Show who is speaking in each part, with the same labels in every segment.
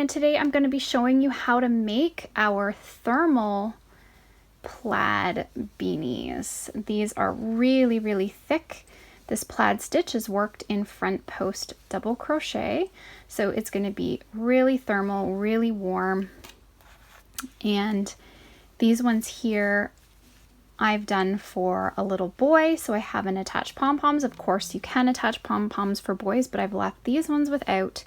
Speaker 1: and today I'm going to be showing you how to make our thermal plaid beanies. These are really, really thick. This plaid stitch is worked in front post double crochet, so it's going to be really thermal, really warm. And these ones here I've done for a little boy, so I haven't attached pom-poms. Of course you can attach pom-poms for boys, but I've left these ones without.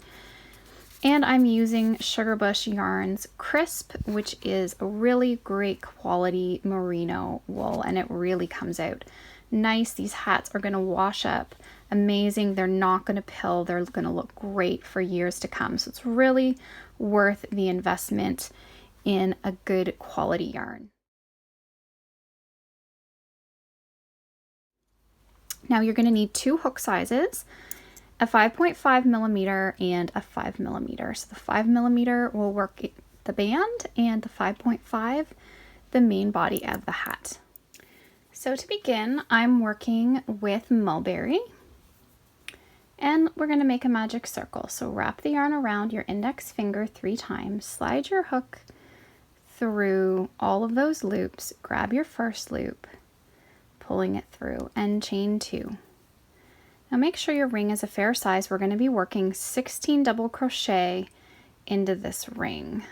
Speaker 1: And I'm using Sugarbush Yarns Crisp, which is a really great quality merino wool, and it really comes out nice. These hats are going to wash up amazing. They're not going to pill. They're going to look great for years to come. So it's really worth the investment in a good quality yarn. Now you're going to need two hook sizes, a 5.5 millimeter and a 5 millimeter. So the 5 millimeter will work the band and the 5.5 the main body of the hat. So to begin, I'm working with Mulberry, and we're going to make a magic circle. So wrap the yarn around your index finger 3 times, slide your hook through all of those loops, grab your first loop, pulling it through, and chain 2. Now make sure your ring is a fair size. We're going to be working 16 double crochet into this ring.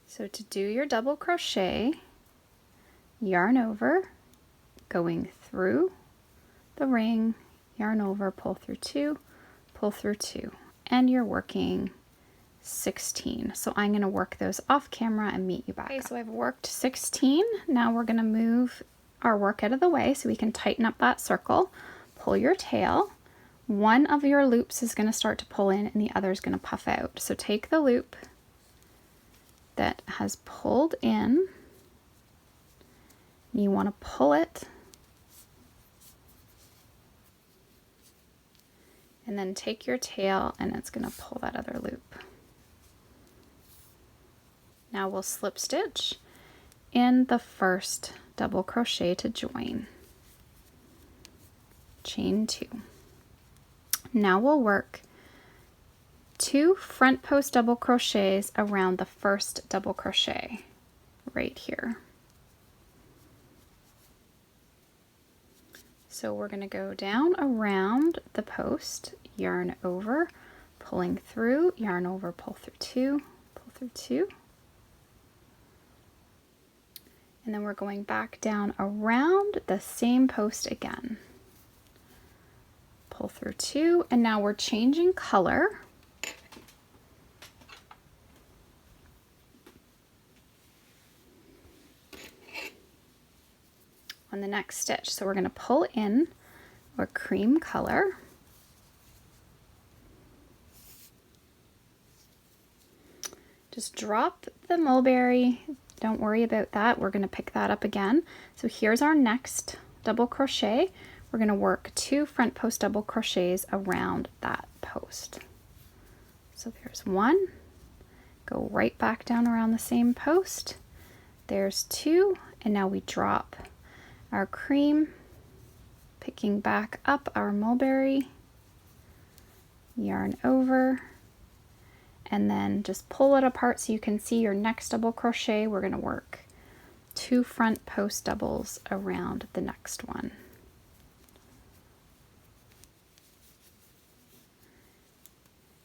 Speaker 1: So to do your double crochet, yarn over, going through the ring, yarn over, pull through 2, pull through 2, and you're working 16. So I'm going to work those off camera and meet you back. Okay, so I've worked 16. Now we're going to move our work out of the way so we can tighten up that circle. Pull your tail. One of your loops is going to start to pull in and the other is going to puff out. So take the loop that has pulled in, you want to pull it, and then take your tail and it's going to pull that other loop. Now we'll slip stitch in the first double crochet to join, chain 2. Now we'll work 2 front post double crochets around the first double crochet right here. So we're going to go down around the post, yarn over, pulling through, yarn over, pull through 2, pull through 2. And then we're going back down around the same post again. Pull through 2, and now we're changing color. On the next stitch. So we're going to pull in our cream color. Just drop the mulberry. Don't worry about that. We're going to pick that up again. So here's our next double crochet. We're going to work 2 front post double crochets around that post. So there's 1. Go right back down around the same post. There's 2, and now we drop our cream, picking back up our mulberry, yarn over, and then just pull it apart so you can see your next double crochet. We're going to work 2 front post doubles around the next one.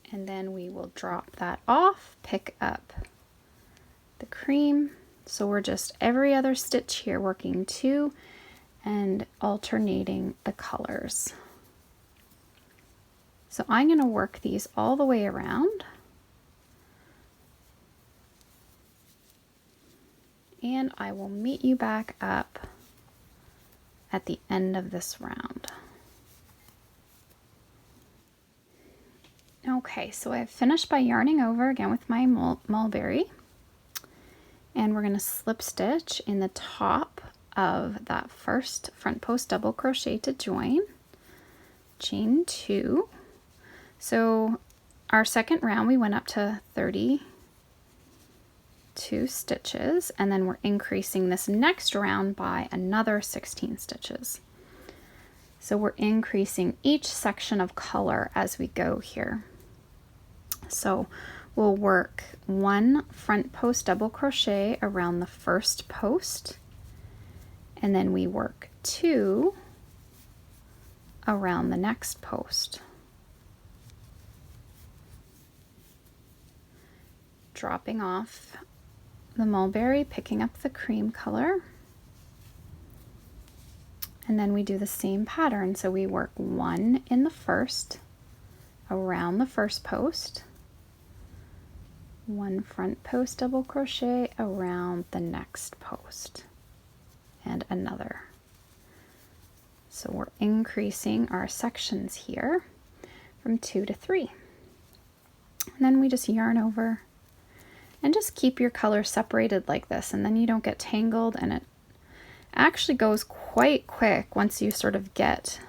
Speaker 1: And then we will drop that off, pick up the cream. So we're just every other stitch here working 2 and alternating the colors. So I'm going to work these all the way around. And I will meet you back up at the end of this round. Okay, so I've finished by yarning over again with my mulberry. And we're going to slip stitch in the top of that first front post double crochet to join, chain 2. So our second round we went up to 32 stitches, and then we're increasing this next round by another 16 stitches. So we're increasing each section of color as we go here. So we'll work 1 front post double crochet around the first post, and then we work 2 around the next post. Dropping off the mulberry, picking up the cream color, and then we do the same pattern. So we work 1 in the first, around the first post, 1 front post double crochet around the next post, and another. So we're increasing our sections here from 2 to 3. And then we just yarn over and just keep your colors separated like this, and then you don't get tangled, and it actually goes quite quick once you sort of get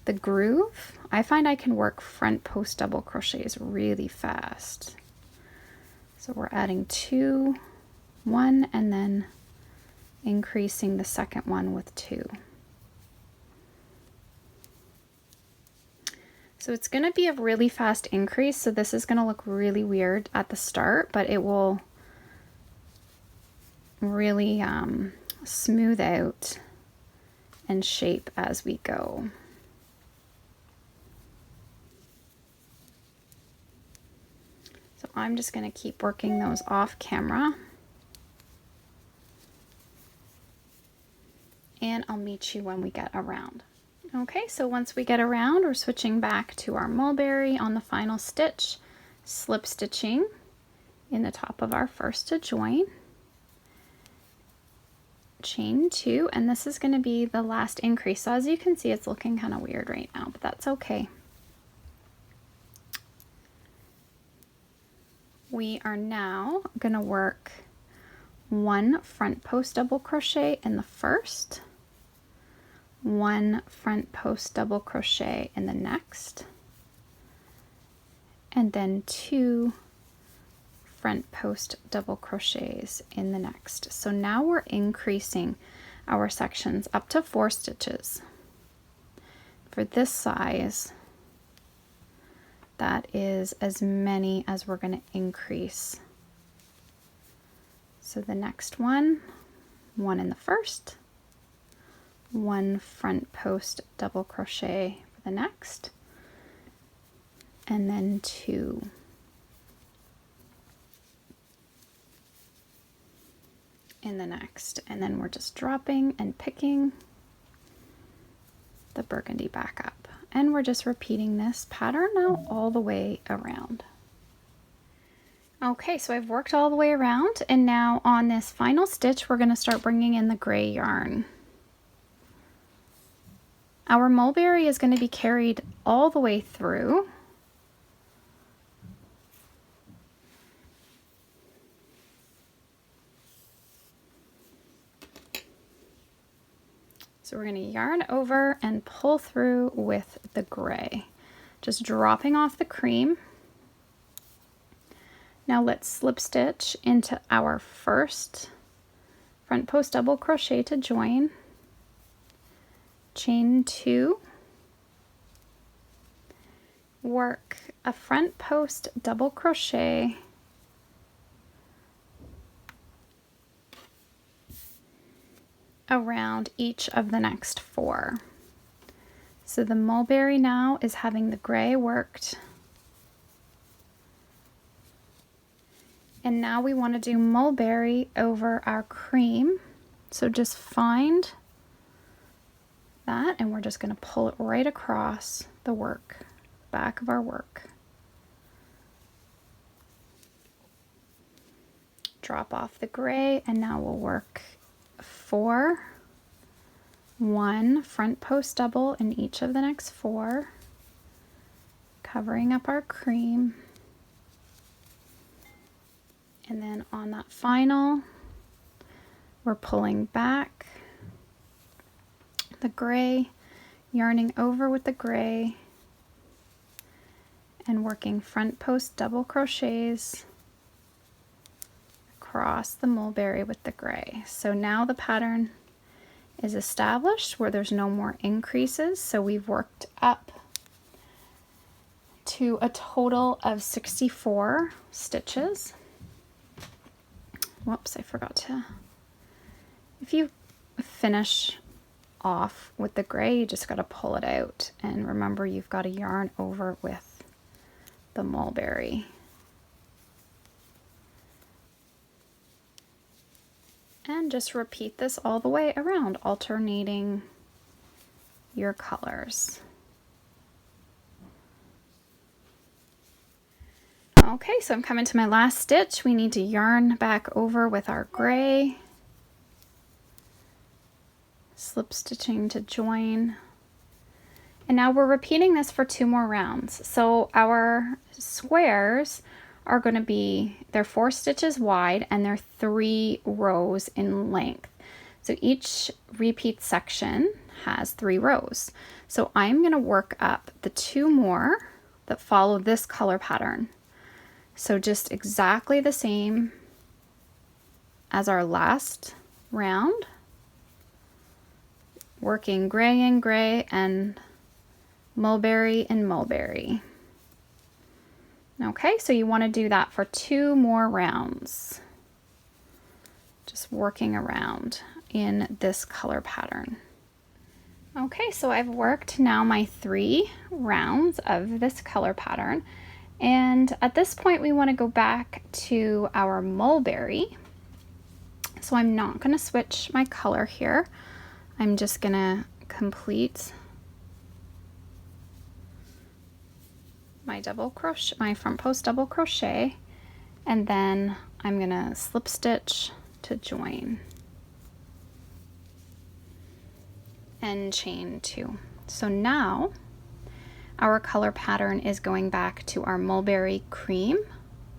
Speaker 1: the groove. I find I can work front post double crochets really fast. So we're adding 2, 1, and then increasing the second one with 2. So it's going to be a really fast increase, so this is going to look really weird at the start, but it will really smooth out and shape as we go. So I'm just going to keep working those off camera, and I'll meet you when we get around. Okay, so once we get around, we're switching back to our mulberry on the final stitch, slip stitching in the top of our first to join, chain 2, and this is going to be the last increase. So as you can see, it's looking kind of weird right now, but that's okay. We are now going to work 1 front post double crochet in the first, 1 front post double crochet in the next, and then 2 front post double crochets in the next. So now we're increasing our sections up to 4 stitches. For this size, that is as many as we're going to increase. So the next one, 1 in the first, 1 front post double crochet for the next, and then 2. In the next, and then we're just dropping and picking the burgundy back up, and we're just repeating this pattern now all the way around. Okay, so I've worked all the way around, and now on this final stitch we're going to start bringing in the gray yarn. Our mulberry is going to be carried all the way through. So we're going to yarn over and pull through with the gray, just dropping off the cream. Now let's slip stitch into our first front post double crochet to join, chain 2, work a front post double crochet around each of the next 4. So the mulberry now is having the gray worked, and now we want to do mulberry over our cream. So just find that, and we're just going to pull it right across the work, back of our work. Drop off the gray, and now we'll work 4, 1 front post double in each of the next 4, covering up our cream, and then on that final we're pulling back the gray, yarning over with the gray, and working front post double crochets across the mulberry with the gray. So now the pattern is established where there's no more increases. So we've worked up to a total of 64 stitches. Whoops, I forgot to. If you finish off with the gray, you just got to pull it out, and remember you've got to yarn over with the mulberry. And just repeat this all the way around, alternating your colors. Okay, so I'm coming to my last stitch. We need to yarn back over with our gray, slip stitching to join. And now we're repeating this for 2 more rounds. So our squares are going to be, they're 4 stitches wide and they're 3 rows in length. So each repeat section has 3 rows. So I'm going to work up the 2 more that follow this color pattern. So just exactly the same as our last round, working gray and gray and mulberry and mulberry. Okay, so you want to do that for 2 more rounds. Just working around in this color pattern. Okay, so I've worked now my 3 rounds of this color pattern. And at this point we want to go back to our mulberry. So I'm not going to switch my color here. I'm just going to complete my double crochet, my front post double crochet, and then I'm gonna slip stitch to join and chain 2. So now our color pattern is going back to our mulberry cream,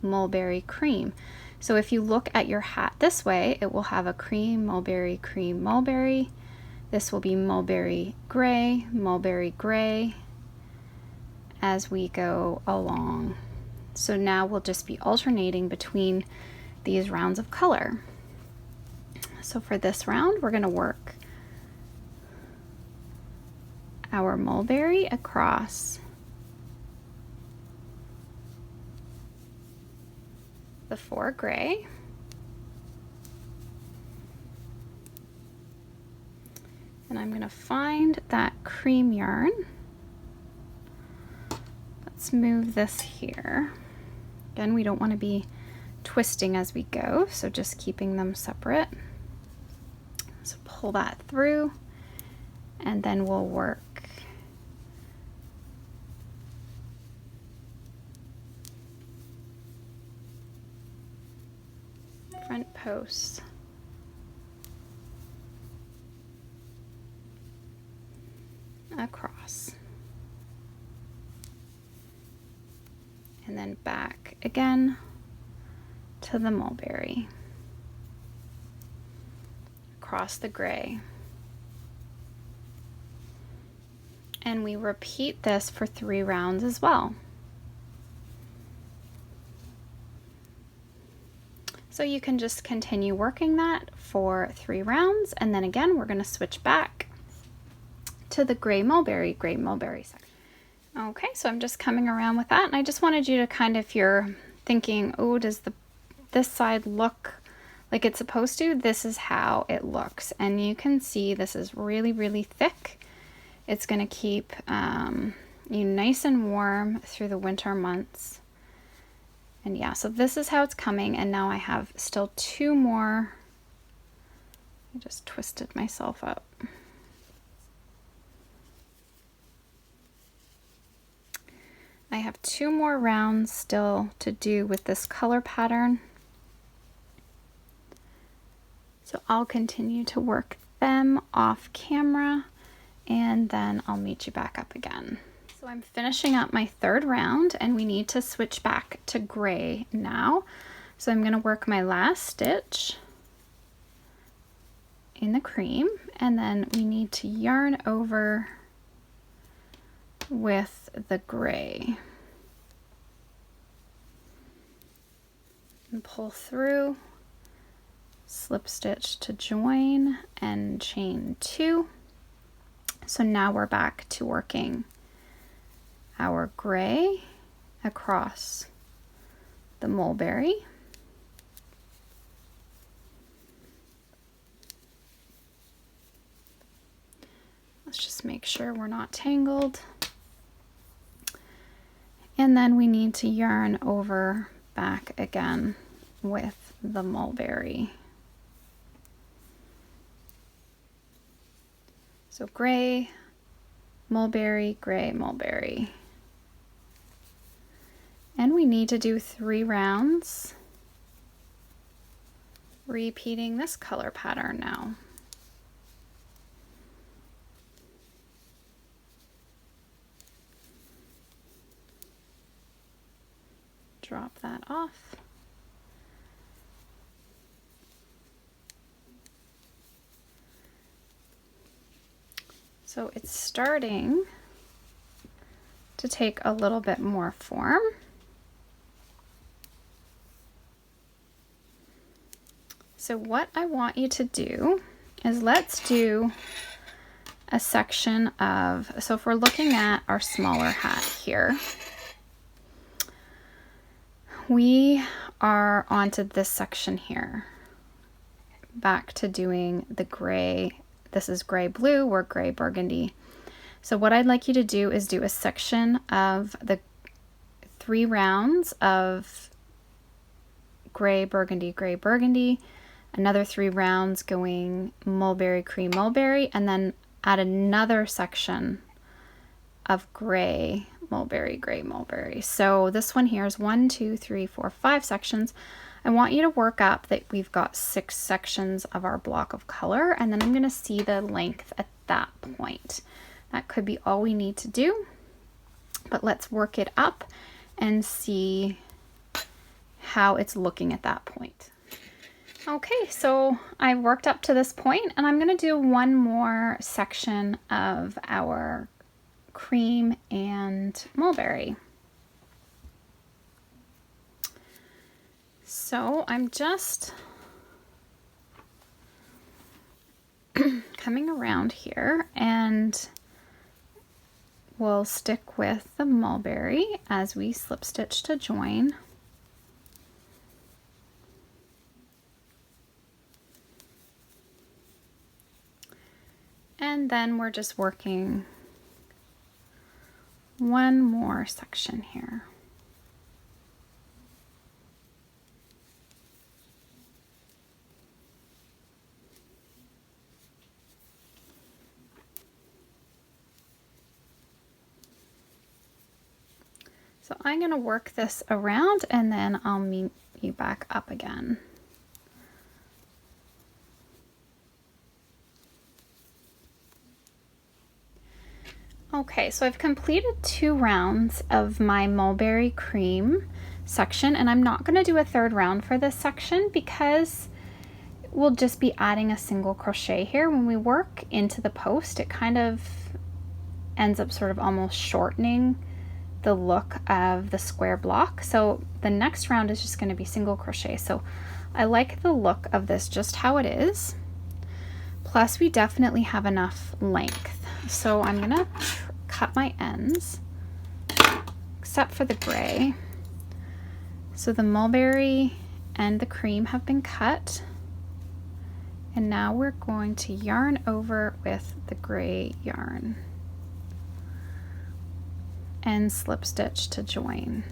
Speaker 1: mulberry cream. So if you look at your hat this way, it will have a cream, mulberry, cream, mulberry. This will be mulberry gray, as we go along. So now we'll just be alternating between these rounds of color. So for this round, we're going to work our mulberry across the 4 gray. And I'm going to find that cream yarn. Let's move this here. Again, we don't want to be twisting as we go, so just keeping them separate. So pull that through, and then we'll work front post across. And then back again to the mulberry, across the gray. And we repeat this for 3 rounds as well. So you can just continue working that for 3 rounds, and then again we're going to switch back to the gray mulberry section. Okay, so I'm just coming around with that, and I just wanted you to kind of, if you're thinking, oh, does this side look like it's supposed to, this is how it looks. And you can see this is really, really thick. It's going to keep you nice and warm through the winter months. And yeah, so this is how it's coming, and now I have still 2 more. I just twisted myself up. I have 2 more rounds still to do with this color pattern. So I'll continue to work them off camera, and then I'll meet you back up again. So I'm finishing up my 3rd round, and we need to switch back to gray now. So I'm going to work my last stitch in the cream, and then we need to yarn over with the gray and pull through, slip stitch to join, and chain 2. So now we're back to working our gray across the mulberry. Let's just make sure we're not tangled. And then we need to yarn over back again with the mulberry. So gray, mulberry, gray, mulberry. And we need to do 3 rounds, repeating this color pattern now. Drop that off. So it's starting to take a little bit more form. So what I want you to do is let's do a section of, so if we're looking at our smaller hat here, we are onto this section here, back to doing the gray. This is gray blue, we're gray burgundy. So what I'd like you to do is do a section of the 3 rounds of gray burgundy, another 3 rounds going mulberry, cream, mulberry, and then add another section of gray, mulberry. So this one here is 1, 2, 3, 4, 5 sections. I want you to work up that we've got 6 sections of our block of color, and then I'm going to see the length at that point. That could be all we need to do, but let's work it up and see how it's looking at that point. Okay, so I worked up to this point, and I'm going to do one more section of our cream and mulberry. So I'm just coming around here, and we'll stick with the mulberry as we slip stitch to join. And then we're just working one more section here. So I'm going to work this around, and then I'll meet you back up again. Okay, so I've completed 2 rounds of my mulberry cream section, and I'm not going to do a 3rd round for this section because we'll just be adding a single crochet here. When we work into the post, it kind of ends up sort of almost shortening the look of the square block. So the next round is just going to be single crochet. So I like the look of this just how it is. Plus we definitely have enough length. So I'm going to cut my ends, except for the gray. So the mulberry and the cream have been cut. And now we're going to yarn over with the gray yarn and slip stitch to join.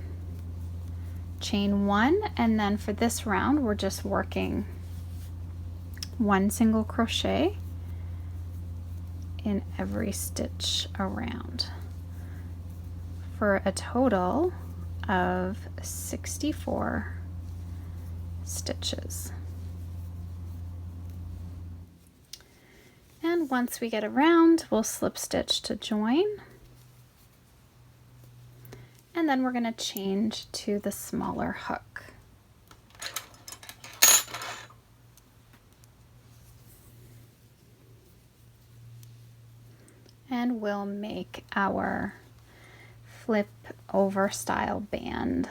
Speaker 1: Chain 1, and then for this round we're just working 1 single crochet in every stitch around for a total of 64 stitches. And once we get around, we'll slip stitch to join. And then we're going to change to the smaller hook. And we'll make our flip over style band.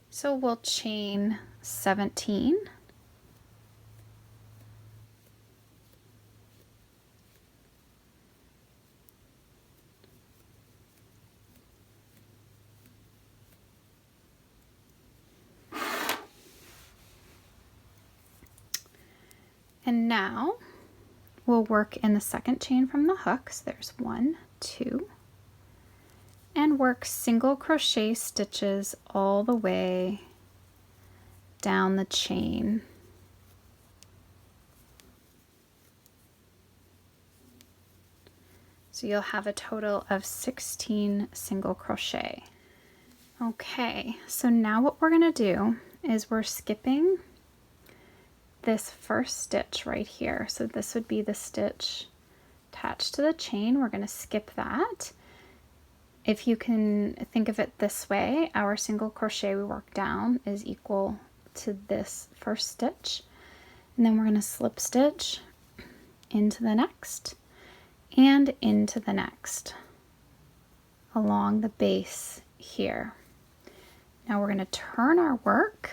Speaker 1: So we'll chain 17. And now we'll work in the second chain from the hook. So there's 1, 2, and work single crochet stitches all the way down the chain. So you'll have a total of 16 single crochet. Okay, so now what we're gonna do is we're skipping this first stitch right here. So this would be the stitch attached to the chain. We're gonna skip that. If you can think of it this way, our single crochet we work down is equal to this first stitch. And then we're gonna slip stitch into the next and into the next along the base here. Now we're going to turn our work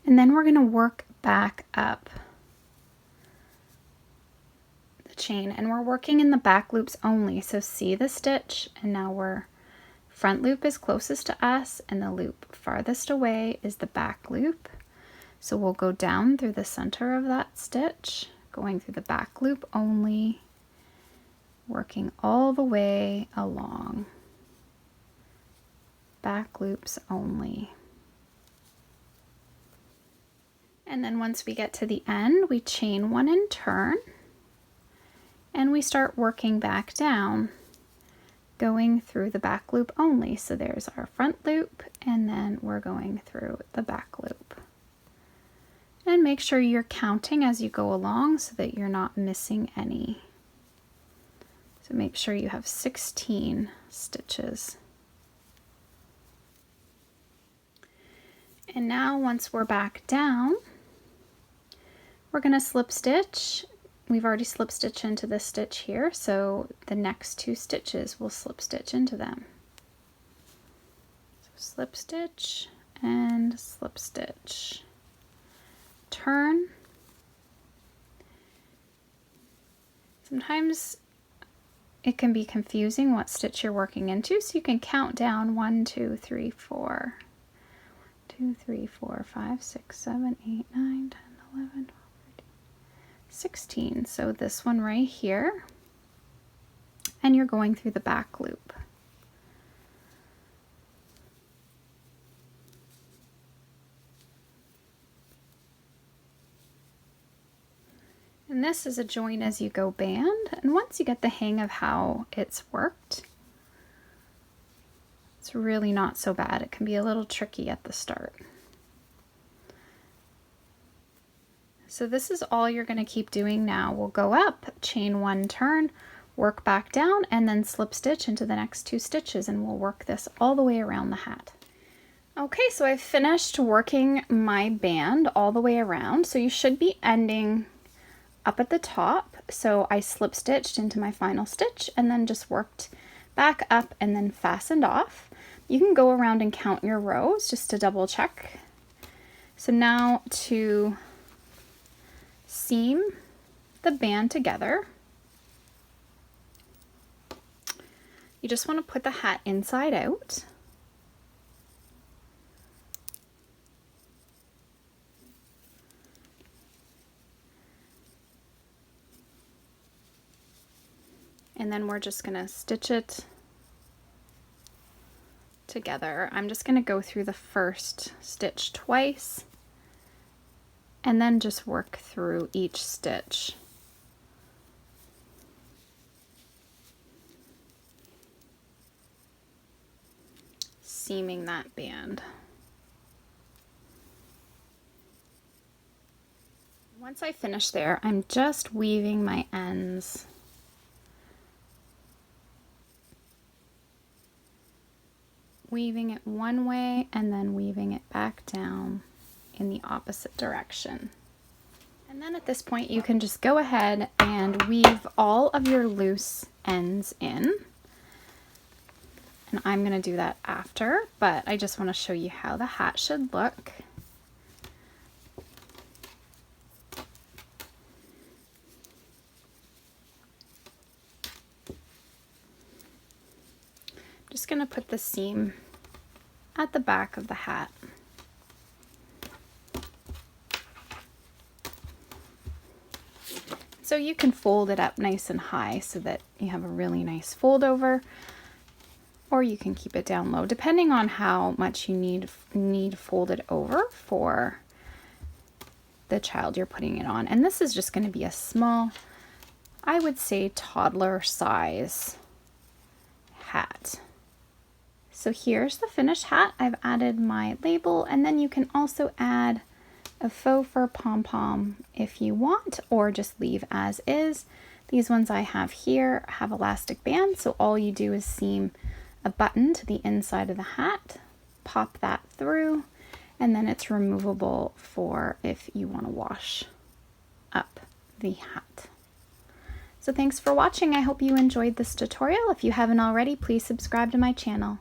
Speaker 1: and then we're going to work back up the chain, and we're working in the back loops only. So see the stitch, and now we're front loop is closest to us and the loop farthest away is the back loop. So we'll go down through the center of that stitch, going through the back loop only, working all the way along. Back loops only. And then once we get to the end, we chain 1 and turn, and we start working back down, going through the back loop only. So there's our front loop, and then we're going through the back loop. And make sure you're counting as you go along so that you're not missing any. So make sure you have 16 stitches. And now once we're back down, we're going to slip stitch. We've already slip stitched into this stitch here, so the next 2 stitches we'll slip stitch into them. So slip stitch and slip stitch. Turn. Sometimes it can be confusing what stitch you're working into, so you can count down 1, 2, 3, 4. 2, 3, 4, 5, 6, 7, 8, 9, 10, 11, 12, 13, 16. So this one right here, and you're going through the back loop. And this is a join as you go band, and once you get the hang of how it's worked, it's really not so bad. It can be a little tricky at the start. So this is all you're going to keep doing now. We'll go up, chain 1, turn, work back down, and then slip stitch into the next 2 stitches, and we'll work this all the way around the hat. Okay, so I've finished working my band all the way around. So you should be ending up at the top. So I slip stitched into my final stitch and then just worked back up and then fastened off. You can go around and count your rows just to double check. So now to seam the band together, you just want to put the hat inside out. And then we're just going to stitch it together. I'm just going to go through the first stitch twice and then just work through each stitch. Seaming that band. Once I finish there, I'm just weaving my ends. Weaving it one way and then weaving it back down in the opposite direction. And then at this point you can just go ahead and weave all of your loose ends in. And I'm going to do that after, but I just want to show you how the hat should look. Just going to put the seam at the back of the hat. So you can fold it up nice and high so that you have a really nice fold over, or you can keep it down low, depending on how much you need folded over for the child you're putting it on. And this is just going to be a small, I would say, toddler size hat. So here's the finished hat. I've added my label, and then you can also add a faux fur pom-pom if you want, or just leave as is. These ones I have here have elastic bands, so all you do is seam a button to the inside of the hat, pop that through, and then it's removable for if you want to wash up the hat. So thanks for watching. I hope you enjoyed this tutorial. If you haven't already, please subscribe to my channel.